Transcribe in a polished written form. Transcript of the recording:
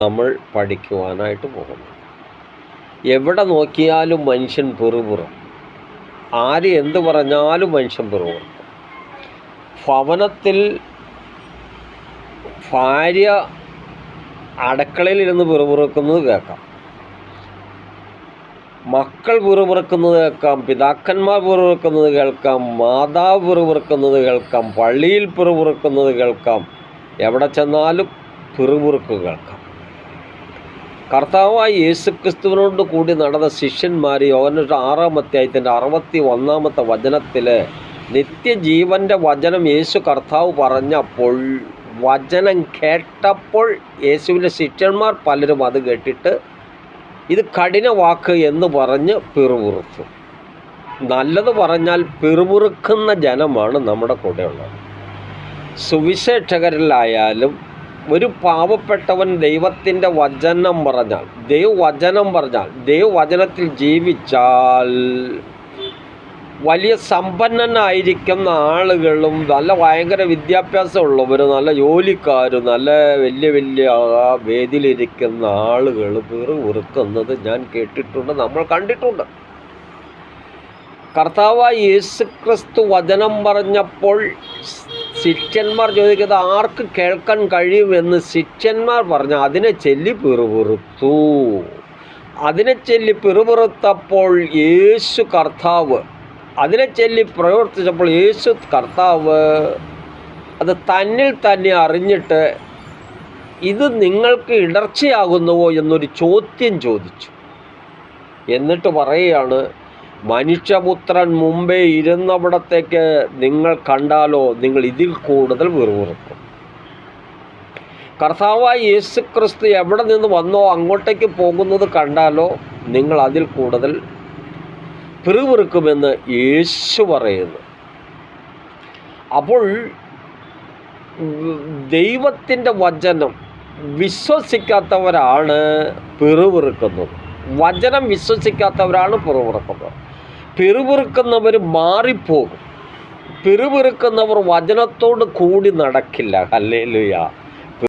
നമ്മൾ പഠിക്കുവാനായിട്ട് പോകുന്നു. എവിടെ നോക്കിയാലും മനുഷ്യൻ പിറുപിറും. ആര് എന്ത് പറഞ്ഞാലും മനുഷ്യൻ പിറുപിറുക്കും. ഭവനത്തിൽ ഭാര്യ അടുക്കളയിലിരുന്ന് പിറുപിറുക്കുന്നത് കേൾക്കാം, മക്കൾ പിറുപിറുക്കുന്നത് കേൾക്കാം, പിതാക്കന്മാർ പിറുപിറുക്കുന്നത് കേൾക്കാം, മാതാവ് പിറുപിറുക്കുന്നത് കേൾക്കാം, പള്ളിയിൽ പിറുപിറുക്കുന്നത് കേൾക്കാം, എവിടെ ചെന്നാലും പിറുപിറുക്ക് കേൾക്കാം. കർത്താവായ യേശുക്രിസ്തുവിനോട് കൂടി നടന്ന ശിഷ്യന്മാർ യോഹന്നാൻ 6-ാം അധ്യായത്തിൻ്റെ 61-ാമത്തെ വചനത്തിൽ നിത്യജീവൻ്റെ വചനം യേശു കർത്താവ് പറഞ്ഞപ്പോൾ, വചനം കേട്ടപ്പോൾ യേശുവിൻ്റെ ശിഷ്യന്മാർ പലരും അത് കേട്ടിട്ട് ഇത് കഠിന വാക്ക് എന്ന് പറഞ്ഞ് പിറുപിറുത്തു. നല്ലത് പറഞ്ഞാൽ പിറുപിറുക്കുന്ന ജനമാണ് നമ്മുടെ കൂടെയുള്ളത്. സുവിശേഷകരിലായാലും ഒരു പാവപ്പെട്ടവൻ ദൈവത്തിൻ്റെ വചനം പറഞ്ഞാൽ, ദൈവവചനത്തിൽ ജീവിച്ചാൽ വലിയ സമ്പന്നനായിരിക്കുന്ന ആളുകളും നല്ല ഭയങ്കര വിദ്യാഭ്യാസമുള്ളവർ, നല്ല ജോലിക്കാർ, നല്ല വലിയ വേദിയിലിരിക്കുന്ന ആളുകൾ പിറുപിറുക്കുന്നത് ഞാൻ കേട്ടിട്ടുണ്ട്, നമ്മൾ കണ്ടിട്ടുണ്ട്. കർത്താവായ യേശുക്രിസ്തു വചനം പറഞ്ഞപ്പോൾ ശിഷ്യന്മാർ ചോദിക്കുന്നത് ആർക്ക് കേൾക്കാൻ കഴിയുമെന്ന് ശിഷ്യന്മാർ പറഞ്ഞു. അതിനെ ചൊല്ലി പിറുപിറുത്തു. അതിനെ ചൊല്ലി പിറുപിറുത്തപ്പോൾ യേശു കർത്താവ്, അതിനെ ചൊല്ലി പ്രവർത്തിച്ചപ്പോൾ യേശു കർത്താവ് അത് തന്നിൽ തന്നെ അറിഞ്ഞിട്ട് ഇത് നിങ്ങൾക്ക് ഇടർച്ചയാകുന്നുവോ എന്നൊരു ചോദ്യം ചോദിച്ചു. എന്നിട്ട് പറയുകയാണ്, മനുഷ്യപുത്രൻ മുമ്പേ ഇരുന്നവിടത്തേക്ക് നിങ്ങൾ കണ്ടാലോ നിങ്ങൾ ഇതിൽ കൂടുതൽ പിറുപിറുക്കും. കർത്താവായ യേശുക്രിസ്തു എവിടെ നിന്ന് വന്നോ അങ്ങോട്ടേക്ക് പോകുന്നത് കണ്ടാലോ നിങ്ങൾ അതിൽ കൂടുതൽ പിറുപിറുക്കുമെന്ന് യേശു പറയുന്നു. അപ്പോൾ ദൈവത്തിൻ്റെ വചനം വിശ്വസിക്കാത്തവരാണ് പിറുപിറുക്കുന്നത്. വചനം വിശ്വസിക്കാത്തവരാണ് പിറുപിറുക്കുന്നത്. പിറുപിറുക്കുന്നവർ മാറിപ്പോകും. പിറുപിറുക്കുന്നവർ വചനത്തോട് കൂടി നടക്കില്ല. ഹല്ലേലൂയ.